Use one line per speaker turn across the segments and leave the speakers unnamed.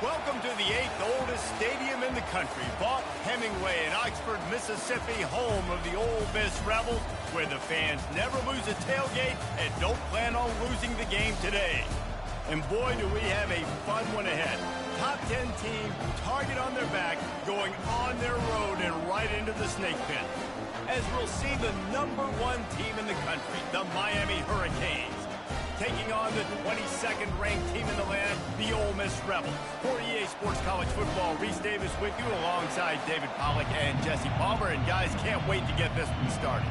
Welcome to the 8th oldest stadium in the country, Vaught Hemingway in Oxford, Mississippi, home of the Ole Miss Rebels, where the fans never lose a tailgate and don't plan on losing the game today. And boy, do we have a fun one ahead. Top 10 team, target on their back, going on their road and right into the snake pit. As we'll see the #1 team in the country, the Miami Hurricanes, taking on the 22nd ranked team in the land, the Ole Miss Rebels. For EA Sports College Football, Reese Davis with you alongside David Pollack and Jesse Palmer. And guys, can't wait to get this one started.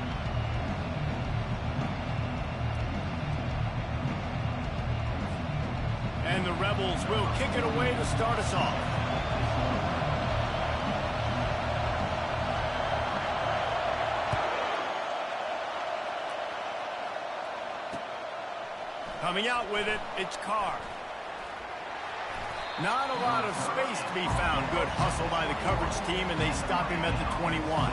And the Rebels will kick it away to start us off. Coming out with it, it's Carr. Not a lot of space to be found. Good hustle by the coverage team, and they stop him at the 21.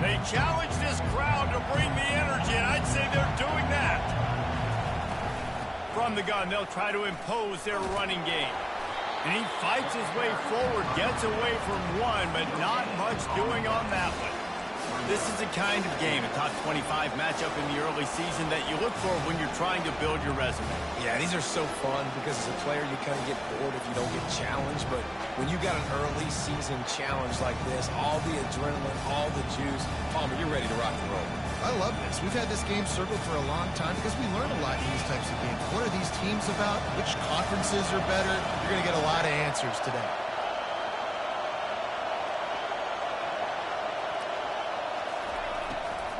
They challenge this crowd to bring the energy, and I'd say they're doing that. From the gun, they'll try to impose their running game. And he fights his way forward, gets away from one, but not much doing on that one. This is the kind of game, a top 25 matchup in the early season, that you look for when you're trying to build your resume.
Yeah, these are so fun because as a player, you kind of get bored if you don't get challenged. But when you got an early season challenge like this, all the adrenaline, all the juice, Palmer, you're ready to rock and roll.
I love this. We've had this game circled for a long time because we learn a lot in these types of games. What are these teams about? Which conferences are better? You're going to get a lot of answers today.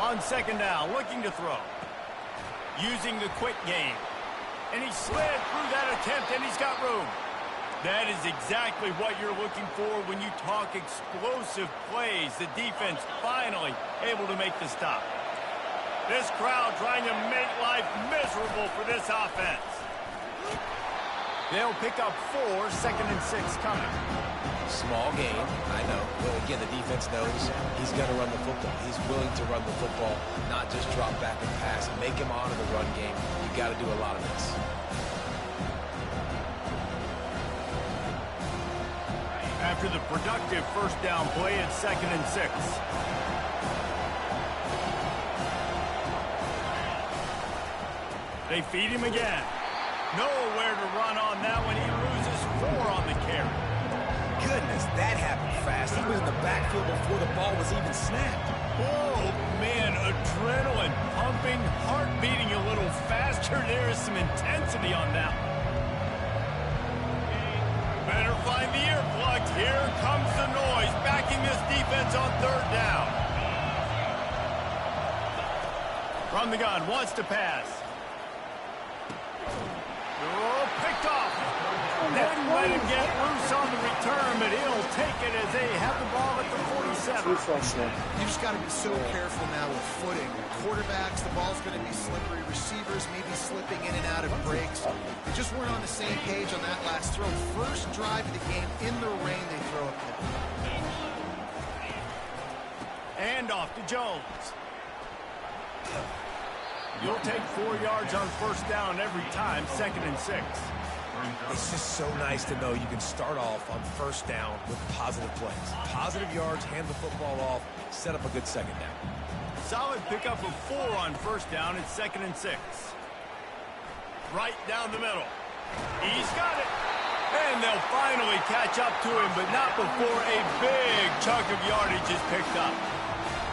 On second down, looking to throw. Using the quick game. And he slid through that attempt, and he's got room. That is exactly what you're looking for when you talk explosive plays. The defense finally able to make the stop. This crowd trying to make life miserable for this offense. They'll pick up 4, 2nd and 6 coming.
Small game, I know. But again, the defense knows he's going to run the football. He's willing to run the football, not just drop back and pass. Make him honor the run game. You got to do a lot of this.
After the productive first down play, it's 2nd and 6. They feed him again. Nowhere to run on that one. He loses 4 on the carry.
Goodness, that happened fast. He was in the backfield before the ball was even snapped.
Oh, man, adrenaline pumping, heart beating a little faster. There is some intensity on that one. Better find the earplugs. Here comes the noise, backing this defense on 3rd down. From the gun, wants to pass. Oh, picked off. Didn't let him get loose on the return, but he'll take it as they have the ball at the 47.
You just got to be so careful now with footing. Quarterbacks, the ball's going to be slippery. Receivers may be slipping in and out of breaks. They just weren't on the same page on that last throw. First drive of the game, in the rain, they throw a pick.
And off to Jones. You'll take 4 yards on first down every time, 2nd and 6.
It's just so nice to know you can start off on first down with positive plays. Positive yards, hand the football off, set up a good second down.
Solid pickup of 4 on first down. It's 2nd and 6. Right down the middle. He's got it. And they'll finally catch up to him, but not before a big chunk of yardage is picked up.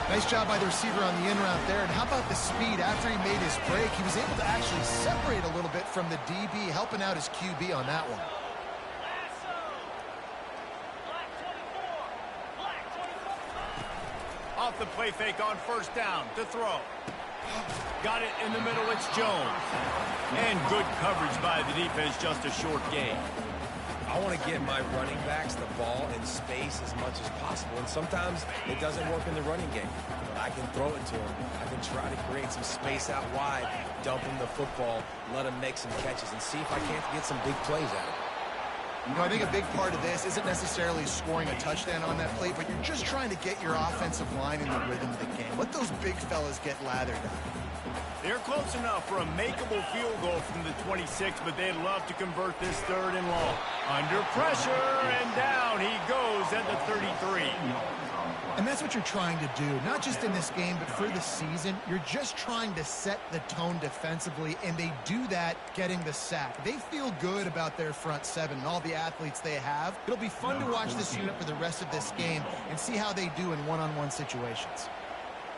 Nice job by the receiver on the in route there. And how about the speed after he made his break? He was able to actually separate a little bit from the DB, helping out his QB on that one.
Off the play fake on first down to throw. Got it in the middle, it's Jones. And good coverage by the defense, just a short gain.
I want to get my running backs the ball in space as much as possible, and sometimes it doesn't work in the running game. But I can throw it to him. I can try to create some space out wide, dump him the football, let him make some catches, and see if I can't get some big plays out of it.
You know, I think a big part of this isn't necessarily scoring a touchdown on that play, but you're just trying to get your offensive line in the rhythm of the game. Let those big fellas get lathered up.
They're close enough for a makeable field goal from the 26, but they'd love to convert this 3rd and long. Under pressure, and down he goes at the 33.
And that's what you're trying to do, not just in this game, but for the season. You're just trying to set the tone defensively, and they do that getting the sack. They feel good about their front seven and all the athletes they have. It'll be fun to watch this unit for the rest of this game and see how they do in one-on-one situations.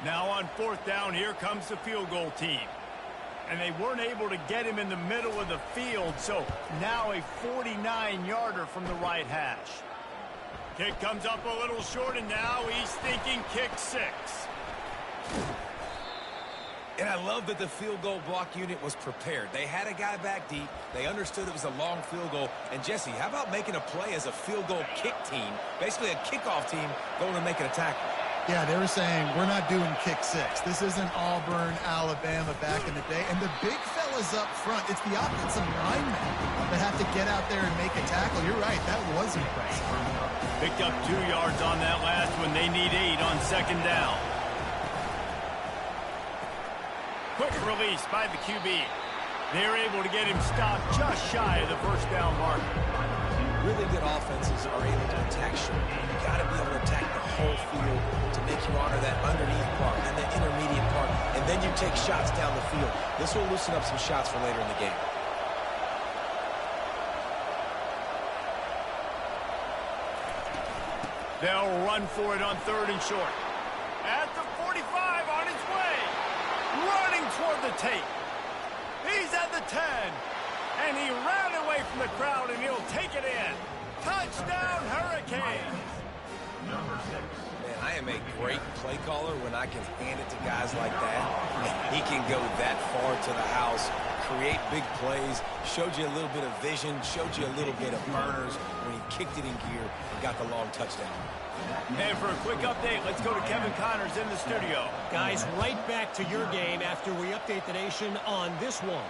Now on 4th down, here comes the field goal team. And they weren't able to get him in the middle of the field, so now a 49-yarder from the right hash. Kick comes up a little short, and now he's thinking kick 6.
And I love that the field goal block unit was prepared. They had a guy back deep. They understood it was a long field goal. And, Jesse, how about making a play as a field goal kick team, basically a kickoff team, going and making a tackle?
Yeah, they were saying, we're not doing kick 6. This isn't Auburn, Alabama back in the day. And the big fellas up front, it's the offensive linemen that have to get out there and make a tackle. You're right, that was impressive.
Picked up 2 yards on that last one. They need 8 on 2nd down. Quick release by the QB. They're able to get him stopped just shy of the 1st down marker.
Really good offenses are able to attack short. You got to be able to attack the whole field to make you honor that underneath part and the intermediate part, and then you take shots down the field. This will loosen up some shots for later in the game.
They'll run for it on 3rd and short. At the 45, on his way. Running toward the tape. He's at the 10. And he ran away from the crowd, and he'll take it in. Touchdown, Hurricanes.
Man, I am a great play caller when I can hand it to guys like that. He can go that far to the house, create big plays, showed you a little bit of vision, showed you a little bit of burners when he kicked it in gear and got the long touchdown.
And for a quick update, let's go to Kevin Connors in the studio.
Guys, right back to your game after we update the nation on this one.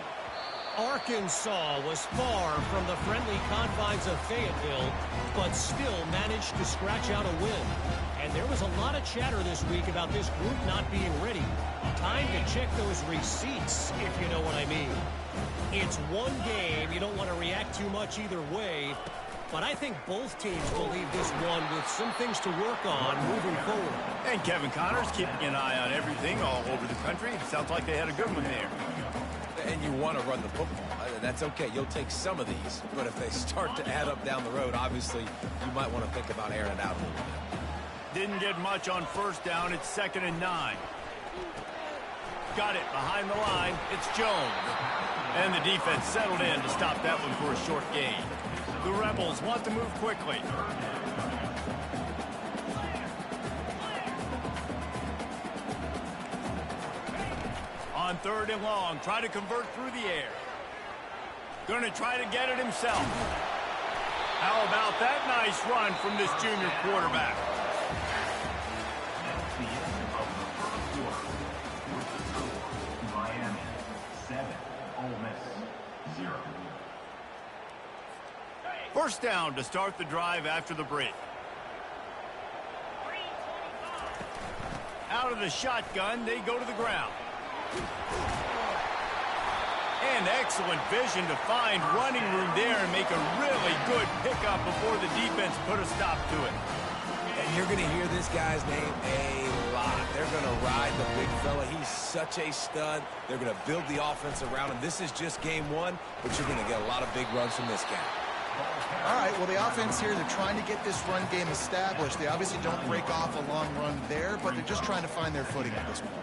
Arkansas was far from the friendly confines of Fayetteville, but still managed to scratch out a win. And there was a lot of chatter this week about this group not being ready. Time to check those receipts, if you know what I mean. It's one game. You don't want to react too much either way. But I think both teams will leave this one with some things to work on moving forward.
And Kevin Connors keeping an eye on everything all over the country. Sounds like they had a good one there.
And you want to run the football. That's okay. You'll take some of these. But if they start to add up down the road, obviously, you might want to think about airing it out a little bit.
Didn't get much on 1st down. It's 2nd and 9. Got it behind the line. It's Jones. And the defense settled in to stop that one for a short gain. The Rebels want to move quickly. On 3rd and long, try to convert through the air. Going to try to get it himself. How about that nice run from this junior quarterback?
Miami 7, Ole Miss 0.
1st down to start the drive after the break. Out of the shotgun, they go to the ground. And excellent vision to find running room there and make a really good pickup before the defense put a stop to it.
And you're going to hear this guy's name a lot. They're going to ride the big fella. He's such a stud. They're going to build the offense around him. This is just game 1, but you're going to get a lot of big runs from this guy.
All right, well, the offense here, they're trying to get this run game established. They obviously don't break off a long run there, but they're just trying to find their footing at this point.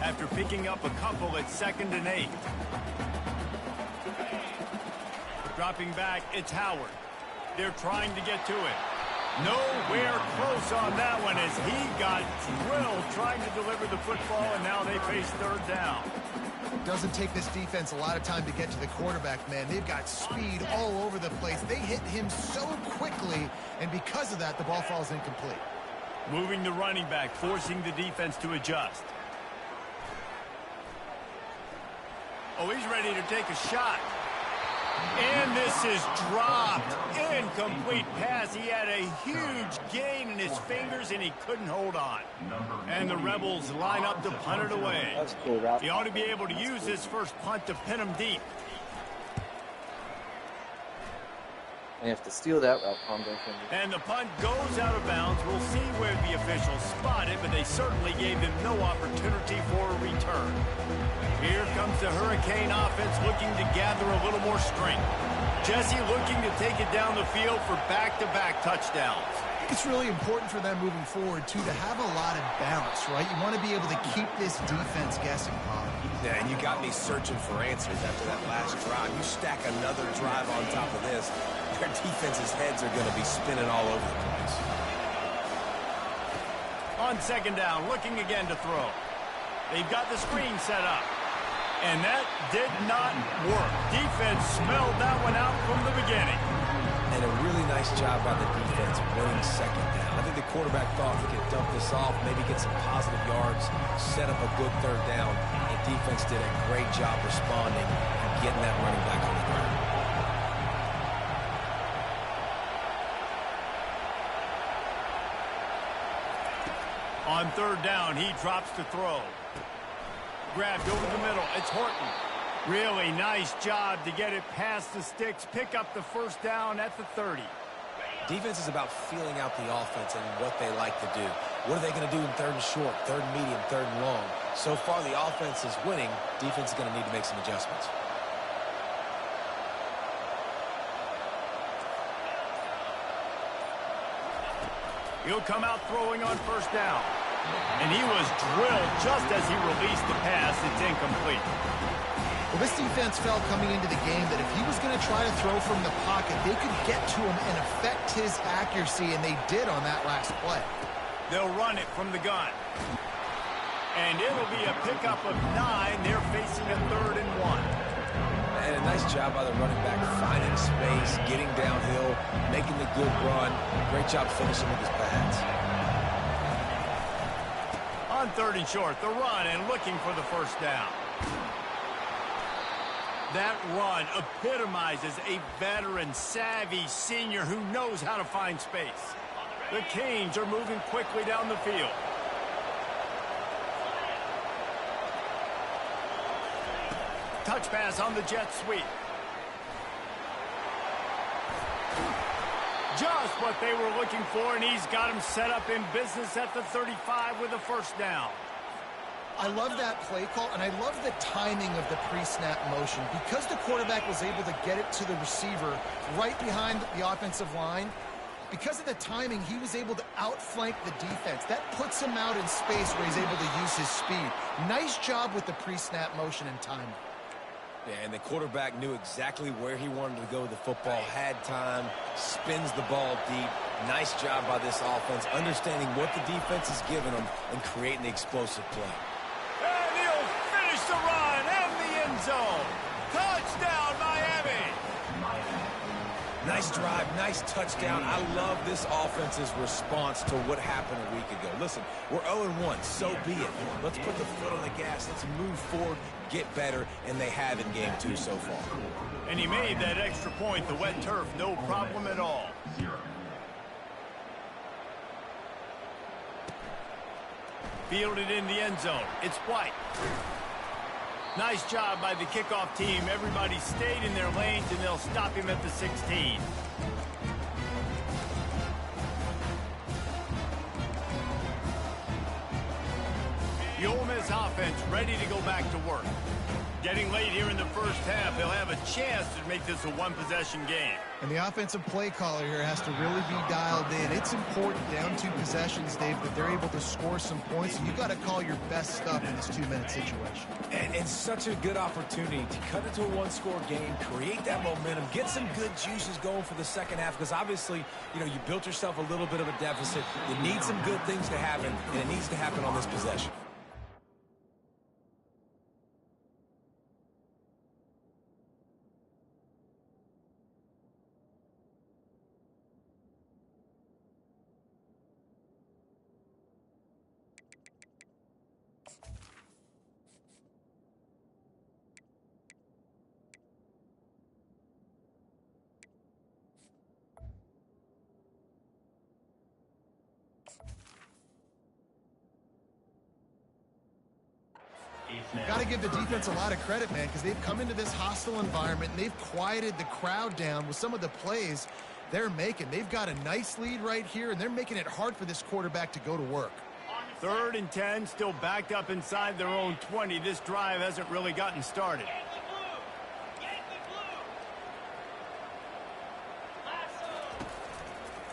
After picking up a couple at 2nd and 8. Dropping back, it's Howard. They're trying to get to it. Nowhere close on that one as he got drilled trying to deliver the football, and now they face 3rd down.
Doesn't take this defense a lot of time to get to the quarterback, man. They've got speed all over the place. They hit him so quickly, and because of that, the ball falls incomplete.
Moving the running back, forcing the defense to adjust. Oh, he's ready to take a shot. And this is dropped. Incomplete pass. He had a huge gain in his fingers, and he couldn't hold on. And the Rebels line up to punt it away.
That's cool, Ralph.
He ought to be able to use his first punt to pin him deep.
I have to steal that route combo from you.
And the punt goes out of bounds. We'll see where the officials spot it, but they certainly gave him no opportunity for a return. Here comes the Hurricane offense looking to gather a little more strength. Jesse looking to take it down the field for back-to-back touchdowns.
I think it's really important for them moving forward, too, to have a lot of balance, right? You want to be able to keep this defense guessing, Bob.
Yeah, and you got me searching for answers after that last drive. You stack another drive on top of this, their defense's heads are going to be spinning all over the place.
On second down, looking again to throw. They've got the screen set up. And that did not work. Defense smelled that one out from the beginning.
And a really nice job by the defense winning second down. I think the quarterback thought he could dump this off, maybe get some positive yards, set up a good third down. The defense did a great job responding and getting that running back on the ground.
On third down, he drops to throw. Grabbed over the middle. It's Horton. Really nice job to get it past the sticks, pick up the first down at the 30.
Defense is about feeling out the offense and what they like to do. What are they going to do in third and short, third and medium, third and long? So far, the offense is winning. Defense is going to need to make some adjustments.
He'll come out throwing on first down. And he was drilled just as he released the pass. It's incomplete.
Well, this defense felt coming into the game that if he was going to try to throw from the pocket, they could get to him and affect his accuracy, and they did on that last play.
They'll run it from the gun. And it'll be a pickup of 9. They're facing a 3rd and 1.
And a nice job by the running back, finding space, getting downhill, making the good run. Great job finishing with his pads.
On 3rd and short, the run and looking for the first down. That run epitomizes a veteran, savvy senior who knows how to find space. The Canes are moving quickly down the field. Touch pass on the jet sweep. Just what they were looking for, and he's got him set up in business at the 35 with a first down.
I love that play call, and I love the timing of the pre-snap motion. Because the quarterback was able to get it to the receiver right behind the offensive line, because of the timing, he was able to outflank the defense. That puts him out in space where he's able to use his speed. Nice job with the pre-snap motion and timing.
Yeah, and the quarterback knew exactly where he wanted to go with the football, had time, spins the ball deep. Nice job by this offense, understanding what the defense is giving them and creating the explosive play.
And he'll finish the run and the end zone. Touchdown, Miami.
Nice drive, nice touchdown. I love this offense's response to what happened a week ago. Listen, we're 0-1, so be it. Let's put the foot on the gas. Let's move forward, get better, and they have in game 2 so far.
And he made that extra point, the wet turf, no problem at all.
0.
Fielded in the end zone. It's White. Nice job by the kickoff team. Everybody stayed in their lanes, and they'll stop him at the 16. The Ole Miss offense ready to go back to work. Getting late here in the first half, they'll have a chance to make this a one-possession game.
And the offensive play caller here has to really be dialed in. It's important down 2 possessions, Dave, that they're able to score some points. You got to call your best stuff in this 2-minute situation.
And such a good opportunity to cut into a one-score game, create that momentum, get some good juices going for the second half, because obviously, you know, you built yourself a little bit of a deficit. You need some good things to happen, and it needs to happen on this possession.
Got to give the defense a lot of credit, man, because they've come into this hostile environment and they've quieted the crowd down with some of the plays they're making. They've got a nice lead right here, and they're making it hard for this quarterback to go to work.
3rd and 10, still backed up inside their own 20. This drive hasn't really gotten started.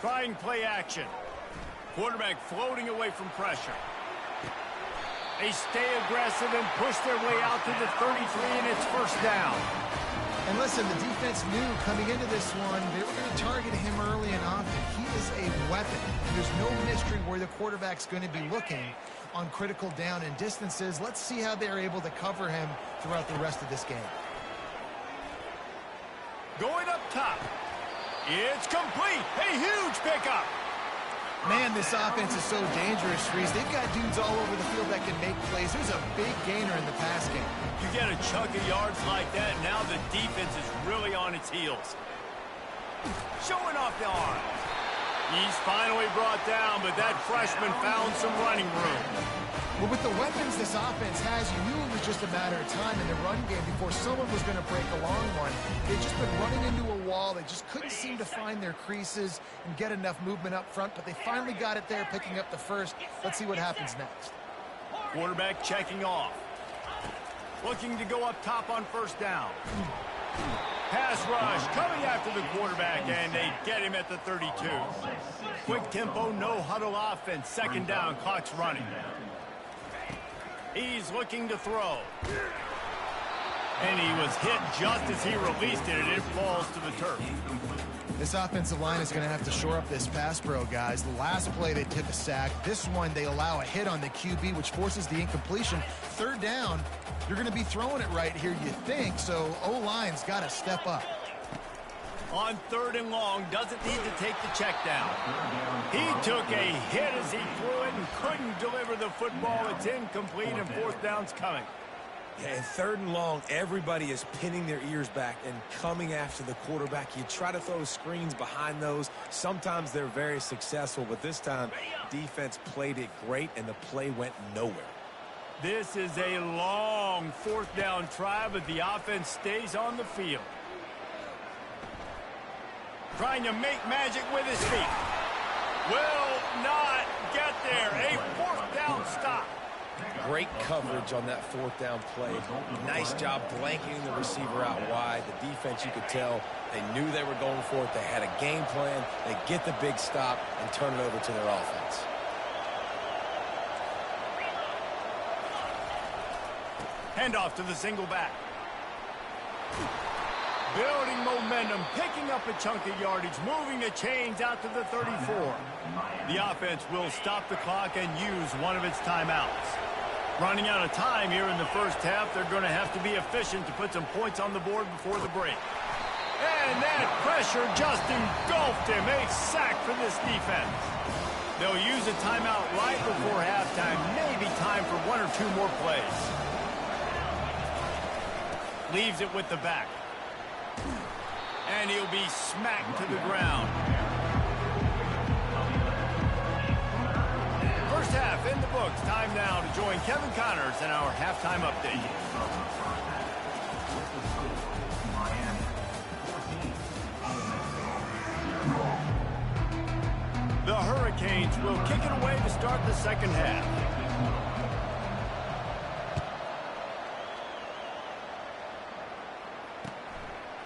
Trying play action. Quarterback floating away from pressure. They stay aggressive and push their way out to the 33, and it's first down.
And listen, the defense knew coming into this one, they were going to target him early and often. He is a weapon. There's no mystery where the quarterback's going to be looking on critical down and distances. Let's see how they're able to cover him throughout the rest of this game.
Going up top. It's complete. A huge pickup.
Man, this offense is so dangerous, Reese. They've got dudes all over the field that can make plays. There's a big gainer in the pass game.
You get a chunk of yards like that, now the defense is really on its heels. Showing off the arm. He's finally brought down, but that freshman found some running room.
Well, with the weapons this offense has, you knew it was just a matter of time in the run game before someone was going to break a long one. They've just been running into a wall. They just couldn't seem to find their creases and get enough movement up front, but they finally got it there, picking up the first. Let's see what happens next.
Quarterback checking off. Looking to go up top on first down. Pass rush coming after the quarterback, and they get him at the 32. Quick tempo, no huddle offense. 2nd down, clock's running. He's looking to throw. And he was hit just as he released it, and it falls to the turf.
This offensive line is going to have to shore up this pass pro, guys. The last play, they took a sack. This one, they allow a hit on the QB, which forces the incompletion. 3rd down, you're going to be throwing it right here, you think, so O-line's got to step up.
On 3rd and long, doesn't need to take the check down. He took a hit as he threw it and couldn't deliver the football. It's incomplete, and 4th down's coming.
Yeah, and 3rd and long, everybody is pinning their ears back and coming after the quarterback. You try to throw screens behind those. Sometimes they're very successful, but this time, defense played it great, and the play went nowhere.
This is a long 4th down try, but the offense stays on the field. Trying to make magic with his feet. Will not get there. A 4th down stop.
Great coverage on that 4th down play. Nice job blanketing the receiver out wide. The defense, you could tell, they knew they were going for it. They had a game plan. They get the big stop and turn it over to their offense.
Handoff to the single back. Building momentum, picking up a chunk of yardage, moving the chains out to the 34. The offense will stop the clock and use one of its timeouts. Running out of time here in the first half, they're going to have to be efficient to put some points on the board before the break. And that pressure just engulfed him. A sack for this defense. They'll use a timeout right before halftime. Maybe time for 1 or 2 more plays. Leaves it with the back. And he'll be smacked to the ground. First half in the books. Time now to join Kevin Connors in our halftime update. The Hurricanes will kick it away to start the second half.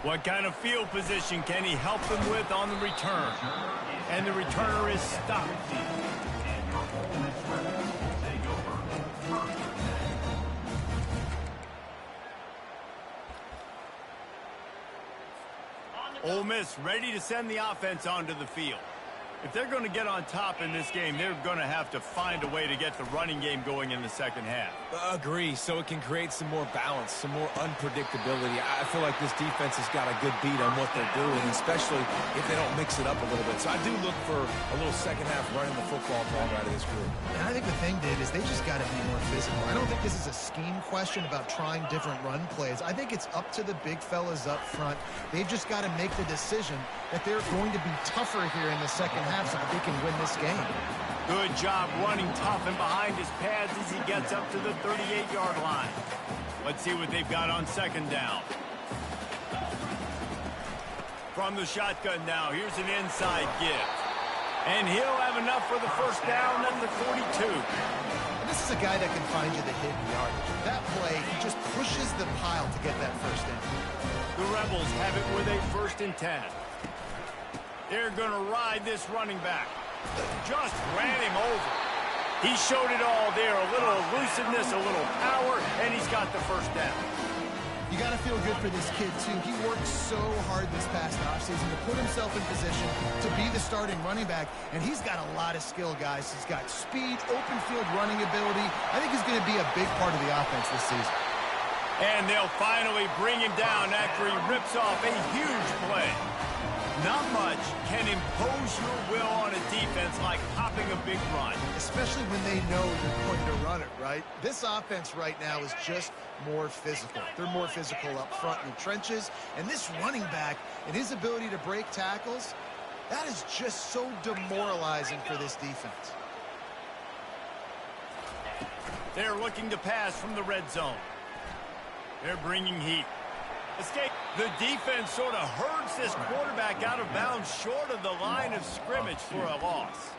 What kind of field position can he help them with on the return? And the returner is stopped. Ole Miss ready to send the offense onto the field. If they're going to get on top in this game, they're going to have to find a way to get the running game going in the second half.
Agree, so it can create some more balance, some more unpredictability. I feel like this defense has got a good beat on what they're doing, especially if they don't mix it up a little bit. So I do look for a little second half running the football ball out of this group.
And I think the thing, Dave, is they just got to be more physical. I don't think this is a scheme question about trying different run plays. I think it's up to the big fellas up front. They've just got to make the decision that they're going to be tougher here in the second half so that they can win this game.
Good job running tough and behind his pads as he gets up to the 38-yard line. Let's see what they've got on second down. From the shotgun now, here's an inside give. And he'll have enough for the first down at the 42.
And this is a guy that can find you the hidden yardage. That play, he just pushes the pile to get that first down.
The Rebels have it with a 1st and 10. They're going to ride this running back. Just ran him over. He showed it all there. A little elusiveness, a little power, and he's got the first down.
You got to feel good for this kid, too. He worked so hard this past offseason to put himself in position to be the starting running back, and he's got a lot of skill, guys. He's got speed, open field running ability. I think he's going to be a big part of the offense this season.
And they'll finally bring him down after he rips off a huge play. Not much can impose your will on a defense like hopping a big run.
Especially when they know you're going to run it, right? This offense right now is just more physical. They're more physical up front in the trenches. And this running back and his ability to break tackles, that is just so demoralizing for this defense.
They're looking to pass from the red zone. They're bringing heat. Escape. The defense sort of herds this quarterback out of bounds short of the line of scrimmage for a loss.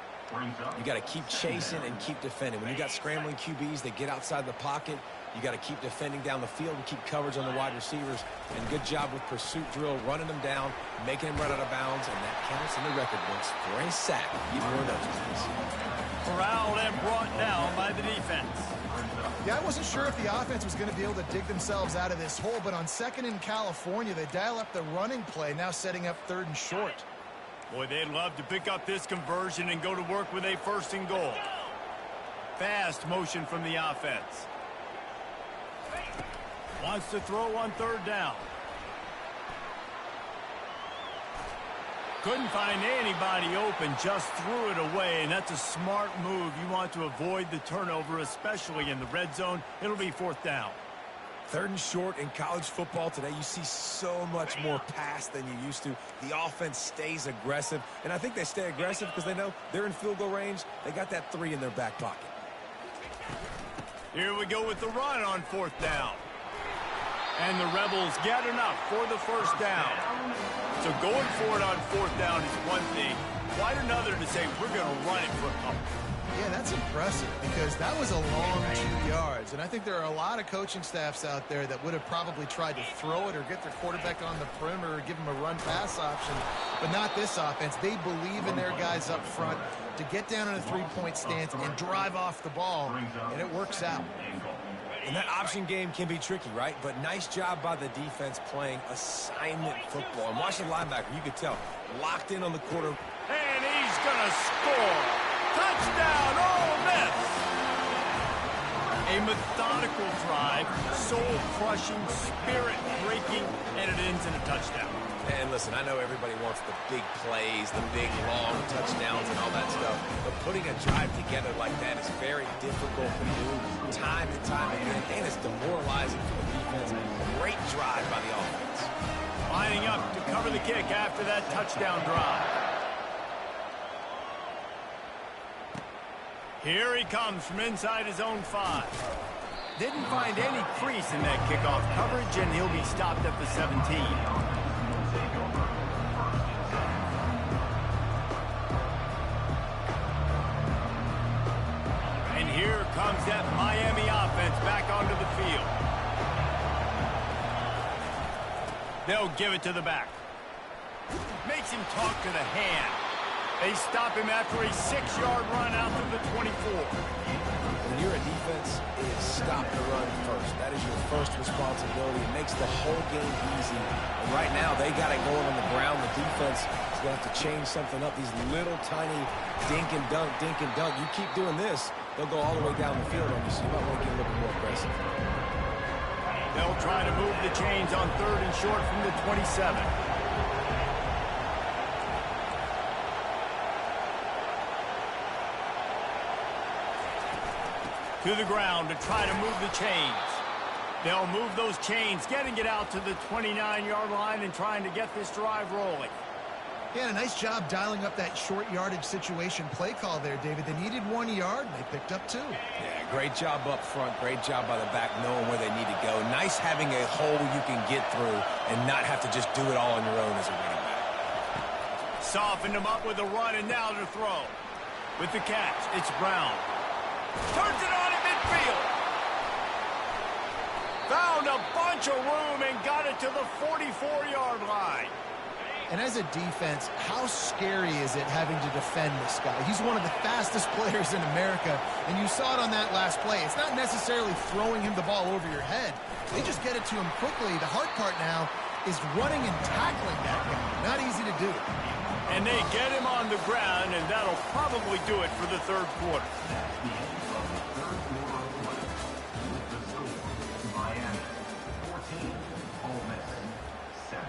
You got to keep chasing and keep defending. When you got scrambling QBs that get outside the pocket, you got to keep defending down the field and keep coverage on the wide receivers. And good job with pursuit drill, running them down, making them run out of bounds, and that counts in the record books for a sack. Even more of those guys.
Corralled and brought down by the defense.
Yeah, I wasn't sure if the offense was going to be able to dig themselves out of this hole, but on 2nd in California, they dial up the running play, now setting up 3rd and short.
Boy, they'd love to pick up this conversion and go to work with a 1st and goal. Fast motion from the offense. Wants to throw on 3rd down. Couldn't find anybody open, just threw it away, and that's a smart move. You want to avoid the turnover, especially in the red zone. It'll be 4th down.
3rd and short in college football today. You see so much more pass than you used to. The offense stays aggressive, and I think they stay aggressive because they know they're in field goal range. They got that 3 in their back pocket.
Here we go with the run on 4th down. And the Rebels get enough for the first down. So going for it on 4th down is one thing. Quite another to say we're going to run it for a couple.
Yeah, that's impressive because that was a long 2 yards. And I think there are a lot of coaching staffs out there that would have probably tried to throw it or get their quarterback on the perimeter or give them a run-pass option. But not this offense. They believe in their guys up front to get down in a three-point stance and drive off the ball, and it works out.
And that option game can be tricky, right? But nice job by the defense playing assignment football. And watching the linebacker, you could tell, locked in on the quarter.
And he's going to score. Touchdown, Ole Miss! A methodical drive, soul-crushing, spirit-breaking, and it ends in a touchdown.
And listen, I know everybody wants the big plays, the big, long touchdowns and all that stuff, but putting a drive together like that is very difficult to do time and time again, and it's demoralizing for the defense. Great drive by the offense.
Lining up to cover the kick after that touchdown drive. Here he comes from inside his own 5. Didn't find any crease in that kickoff coverage, and he'll be stopped at the 17. And here comes that Miami offense back onto the field. They'll give it to the back. Makes him talk to the hand. They stop him after a 6-yard run out to the 24.
When you're a defense, it is stop the run first. That is your first responsibility. It makes the whole game easy. And right now, they got it going on the ground. The defense is going to have to change something up. These little tiny dink and dunk, dink and dunk. You keep doing this, they'll go all the way down the field on you, so you might want to get a little bit more aggressive.
They'll try to move the chains on 3rd and short from the 27. To the ground to try to move the chains. They'll move those chains, getting it out to the 29-yard line and trying to get this drive rolling.
Yeah, a nice job dialing up that short yardage situation play call there, David. They needed 1 yard, and they picked up 2.
Yeah, great job up front. Great job by the back knowing where they need to go. Nice having a hole you can get through and not have to just do it all on your own as a running back.
Softened him up with a run, and now to throw. With the catch, it's Brown. Turns it on at midfield. Found a bunch of room and got it to the 44-yard line.
And as a defense, how scary is it having to defend this guy? He's one of the fastest players in America, and you saw it on that last play. It's not necessarily throwing him the ball over your head. They just get it to him quickly. The hard part now is running and tackling that guy. Not easy to do.
And they get him on the ground, and that'll probably do it for the third quarter.
That's the end of the third quarter of play. The score, Miami 14, Ole Miss 7.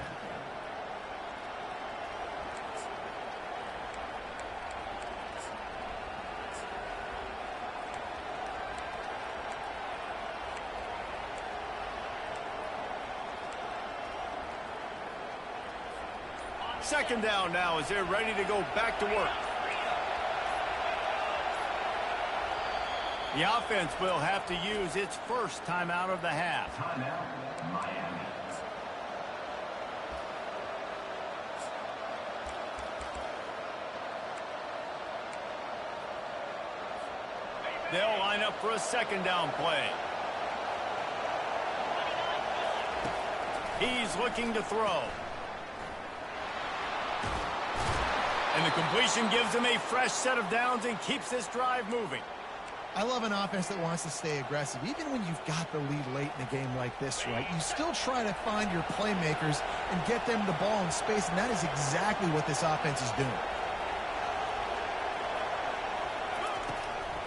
Second down now as they're ready to go back to work. The offense will have to use its first timeout of the half.
Timeout, Miami.
They'll line up for a second down play. He's looking to throw. And the completion gives him a fresh set of downs and keeps this drive moving.
I love an offense that wants to stay aggressive. Even when you've got the lead late in a game like this, right, you still try to find your playmakers and get them the ball in space, and that is exactly what this offense is doing.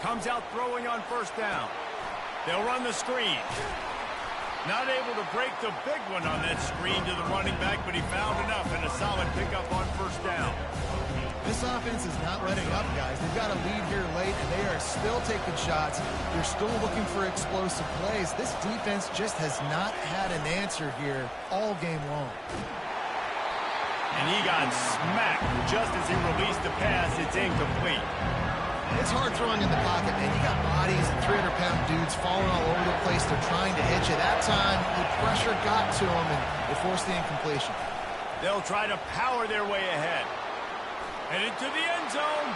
Comes out throwing on first down. They'll run the screen. Not able to break the big one on that screen to the running back, but he found enough and a solid pickup on first down.
This offense is not letting up, guys. They've got a lead here late, and they are still taking shots. They're still looking for explosive plays. This defense just has not had an answer here all game long.
And he got smacked just as he released the pass. It's incomplete.
It's hard throwing in the pocket, man. You got bodies and 300-pound dudes falling all over the place. They're trying to hit you. That time, the pressure got to them, and they forced the incompletion.
They'll try to power their way ahead. And into the end zone,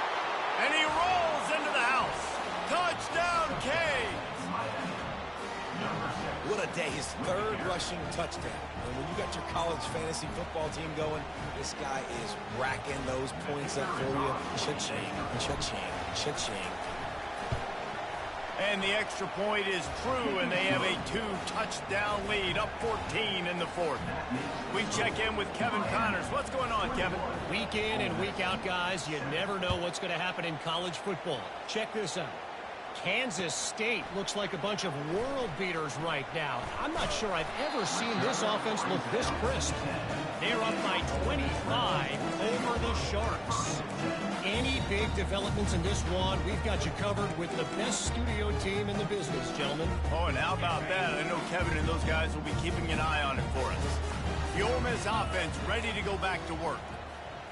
and he rolls into the house. Touchdown, Canes!
What a day. His third rushing touchdown. And when you got your college fantasy football team going, this guy is racking those points up for you. Cha-ching, cha-ching, cha-ching.
And the extra point is true, and they have a 2-touchdown lead, up 14 in the fourth. We check in with Kevin Connors. What's going on, Kevin?
Week in and week out, guys, you never know what's going to happen in college football. Check this out. Kansas State looks like a bunch of world beaters right now. I'm not sure I've ever seen this offense look this crisp. They're up by 25 over the Sharks. Any big developments in this one, we've got you covered with the best studio team in the business, gentlemen.
Oh, and how about that? I know Kevin and those guys will be keeping an eye on it for us. The Ole Miss offense ready to go back to work.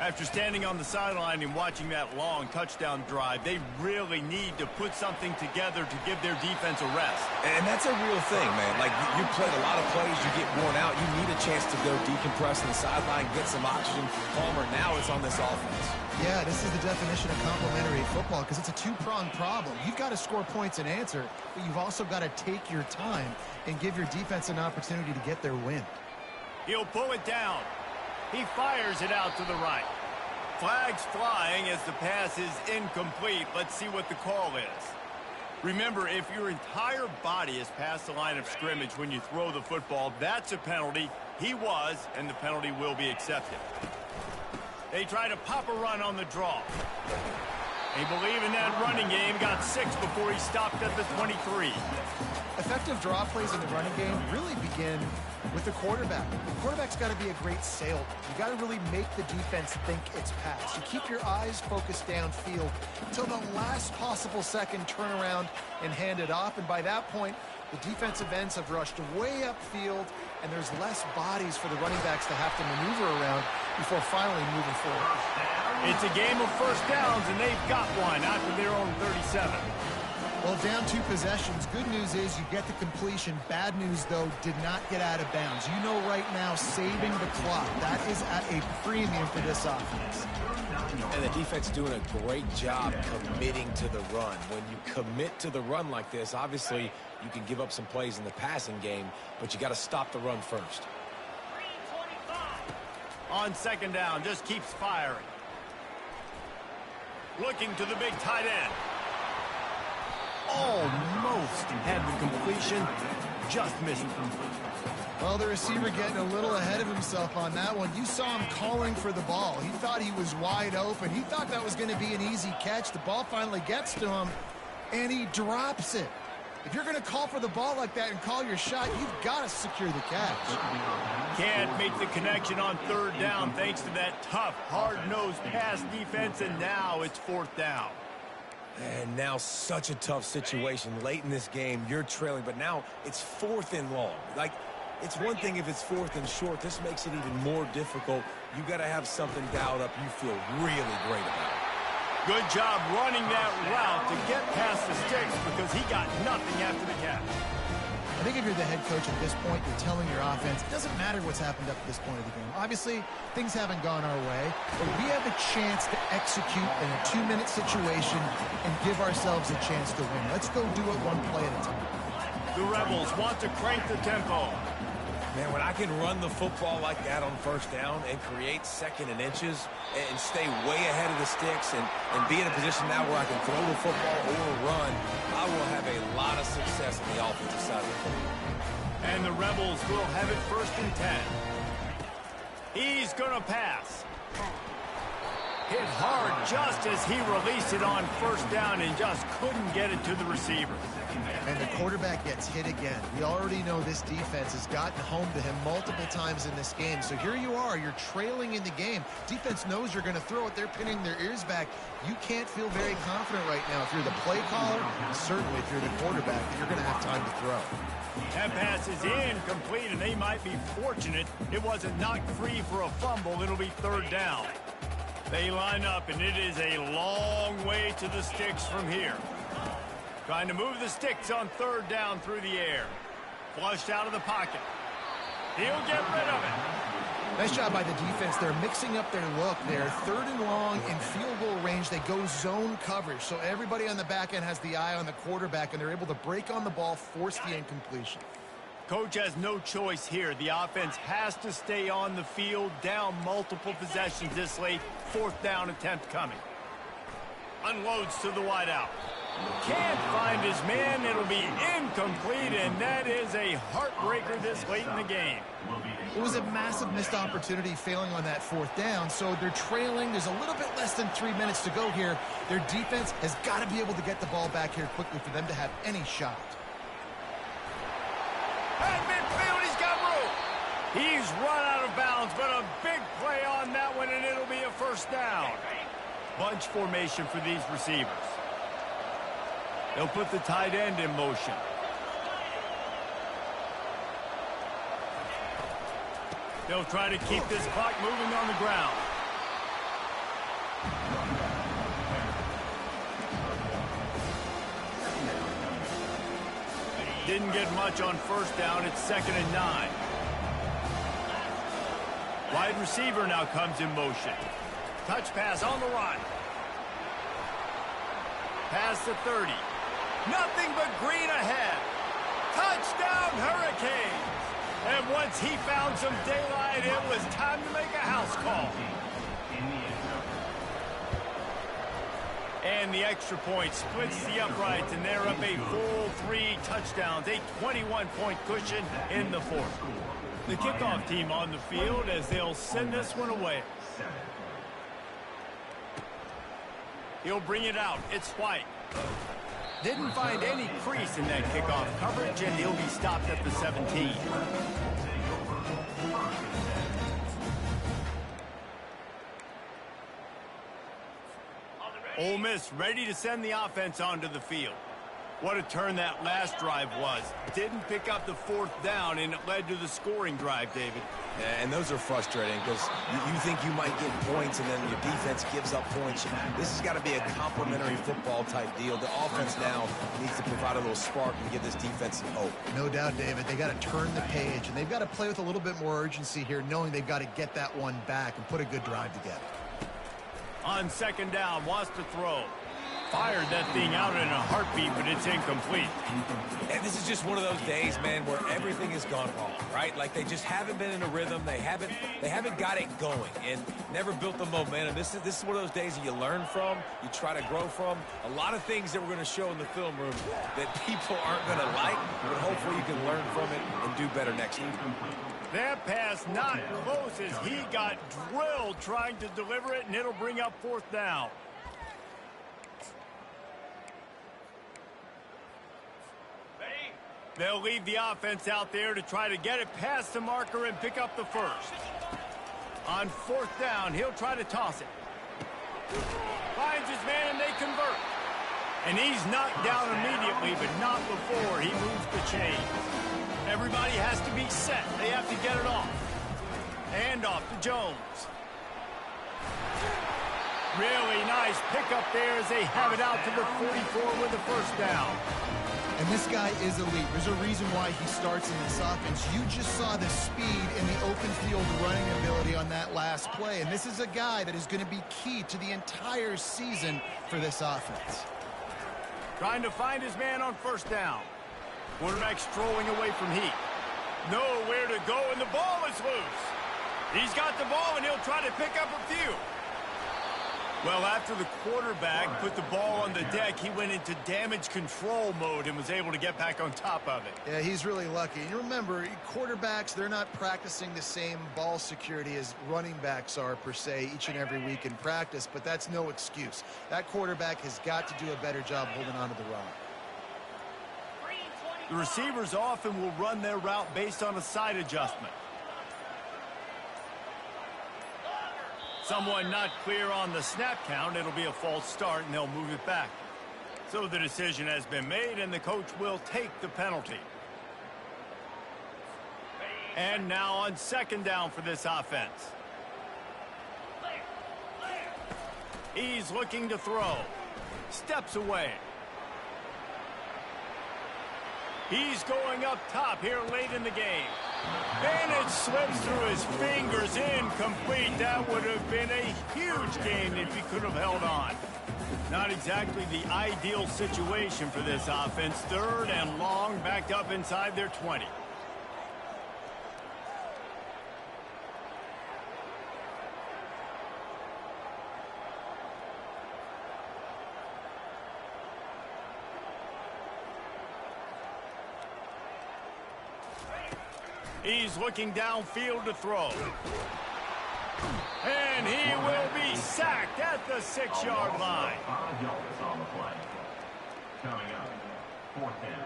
After standing on the sideline and watching that long touchdown drive, they really need to put something together to give their defense a rest.
And that's a real thing, man. Like, you played a lot of plays, you get worn out. You need a chance to go decompress on the sideline, get some oxygen. Palmer, now it's on this offense.
Yeah, this is the definition of complementary football because it's a two-pronged problem. You've got to score points and answer, but you've also got to take your time and give your defense an opportunity to get their win.
He'll pull it down. He fires it out to the right. Flags flying as the pass is incomplete. Let's see what the call is. Remember, if your entire body is past the line of scrimmage when you throw the football, that's a penalty. He was, and the penalty will be accepted. They try to pop a run on the draw. They believe in that running game. Got 6 before he stopped at the 23.
Effective draw plays in the running game really begin with the quarterback. The quarterback's got to be a great salesman. You got to really make the defense think it's pass. You keep your eyes focused downfield until the last possible second, turn around and hand it off. And by that point, The defensive ends have rushed way upfield, and there's less bodies for the running backs to have to maneuver around before finally moving forward.
It's a game of first downs, and they've got one after their own 37.
Well, down 2 possessions. Good news is you get the completion. Bad news, though, did not get out of bounds. You know right now, saving the clock, that is at a premium for this offense.
And the defense doing a great job committing to the run. When you commit to the run like this, obviously you can give up some plays in the passing game, but you got to stop the run first.
On second down, just keeps firing. Looking to the big tight end. Almost had the completion, just missed it.
Well, the receiver getting a little ahead of himself on that one. You saw him calling for the ball. He thought he was wide open. He thought that was going to be an easy catch. The ball finally gets to him, and he drops it. If you're going to call for the ball like that and call your shot, you've got to secure the catch.
Can't make the connection on third down thanks to that tough, hard-nosed pass defense, and now it's fourth down.
And now such a tough situation. Late in this game, you're trailing, but now it's 4th and long. Like, it's one thing if it's 4th and short. This makes it even more difficult. You got to have something dialed up you feel really great about.
Good job running that route to get past the sticks because he got nothing after the catch.
I think if you're the head coach at this point, you're telling your offense, it doesn't matter what's happened up to this point of the game. Obviously, things haven't gone our way, but we have a chance to execute in a 2-minute situation and give ourselves a chance to win. Let's go do it one play at a time.
The Rebels want to crank the tempo.
Man, when I can run the football like that on first down and create 2nd and inches and stay way ahead of the sticks and be in a position now where I can throw the football or run, I will have a lot of success on the offensive side of the football.
And the Rebels will have it 1st and 10. He's going to pass. Hit hard just as he released it on first down and just couldn't get it to the receiver.
And the quarterback gets hit again. We already know this defense has gotten home to him multiple times in this game. So here you are, you're trailing in the game. Defense knows you're going to throw it. They're pinning their ears back. You can't feel very confident right now if you're the play caller, and certainly if you're the quarterback, that you're going to have time to throw.
That pass is incomplete, and they might be fortunate it wasn't knocked free for a fumble. It'll be 3rd down. They line up, and it is a long way to the sticks from here. Trying to move the sticks on 3rd down through the air. Flushed out of the pocket. He'll get rid of it.
Nice job by the defense. They're mixing up their look there. 3rd and long in field goal range. They go zone coverage. So everybody on the back end has the eye on the quarterback, and they're able to break on the ball, force the incompletion.
Coach has no choice here. The offense has to stay on the field, down multiple possessions this late. 4th down attempt coming. Unloads to the wideout. Can't find his man. It'll be incomplete, and that is a heartbreaker this late in the game.
It was a massive missed opportunity failing on that 4th down, so they're trailing. There's a little bit less than 3 minutes to go here. Their defense has got to be able to get the ball back here quickly for them to have any shot.
At midfield, he's got room. He's run out of bounds, but a big play on that one, and it'll be a 1st down. Bunch formation for these receivers. They'll put the tight end in motion. They'll try to keep this clock moving on the ground. Didn't get much on 1st down. It's 2nd and 9. Wide receiver now comes in motion. Touch pass on the run. Pass to 30. Nothing but green ahead. Touchdown, Hurricanes. And once he found some daylight, it was time to make a house call. And the extra point splits the uprights, and they're up a full 3 touchdowns, a 21-point cushion in the 4th. The kickoff team on the field as they'll send this one away. He'll bring it out. It's White. Didn't find any crease in that kickoff coverage, and he'll be stopped at the 17. Ole Miss ready to send the offense onto the field. What a turn that last drive was. Didn't pick up the fourth down, and it led to the scoring drive, David.
Yeah, and those are frustrating because you think you might get points and then your defense gives up points. This has got to be a complementary football type deal. The offense now needs to provide a little spark and give this defense some hope.
No doubt, David. They got to turn the page, and they've got to play with a little bit more urgency here, knowing they've got to get that one back and put a good drive together.
On second down, wants to throw. Fired that thing out in a heartbeat, but it's incomplete.
And this is just one of those days, man, where everything has gone wrong, right? Like they just haven't been in a rhythm. They haven't got it going and never built the momentum. This is one of those days that you learn from, you try to grow from. A lot of things that we're going to show in the film room that people aren't going to like, but hopefully you can learn from it and do better next week.
That pass not close as he got drilled trying to deliver it, and it'll bring up fourth down. They'll leave the offense out there to try to get it past the marker and pick up the first. On fourth down, he'll try to toss it. Finds his man, and they convert. And he's knocked down immediately, but not before he moves the chains. Everybody has to be set. They have to get it off. And off to Jones. Really nice pickup there as they have it out to the 44 with the first down.
And this guy is elite. There's a reason why he starts in this offense. You just saw the speed and the open field running ability on that last play. And this is a guy that is going to be key to the entire season for this offense.
Trying to find his man on first down. Quarterback strolling away from Heath. Nowhere to go, and the ball is loose. He's got the ball, and he'll try to pick up a few. Well, after the quarterback put the ball on the deck, he went into damage control mode and was able to get back on top of it.
Yeah, he's really lucky. You remember, quarterbacks, they're not practicing the same ball security as running backs are, per se, each and every week in practice, but that's no excuse. That quarterback has got to do a better job holding on to the rock.
The receivers often will run their route based on a side adjustment. Someone not clear on the snap count. It'll be a false start, and they'll move it back. So the decision has been made, and the coach will take the penalty. And now on second down for this offense. He's looking to throw. Steps away. He's going up top here late in the game. And it slips through his fingers, incomplete. That would have been a huge gain if he could have held on. Not exactly the ideal situation for this offense. Third and long, backed up inside their 20. He's looking downfield to throw. And he will be sacked at the 6-yard line.
5 yards on the play. Coming up, fourth down.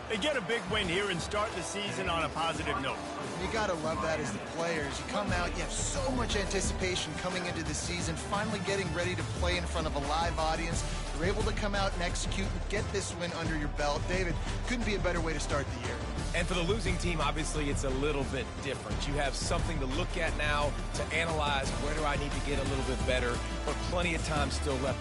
They get a big win here and start the season on a positive note.
You got to love that as the players. You come out, you have so much anticipation coming into the season, finally getting ready to play in front of a live audience. You're able to come out and execute and get this win under your belt. David, couldn't be a better way to start the year.
And for the losing team, obviously, it's a little bit different. You have something to look at now to analyze where do I need to get a little bit better, but plenty of time still left.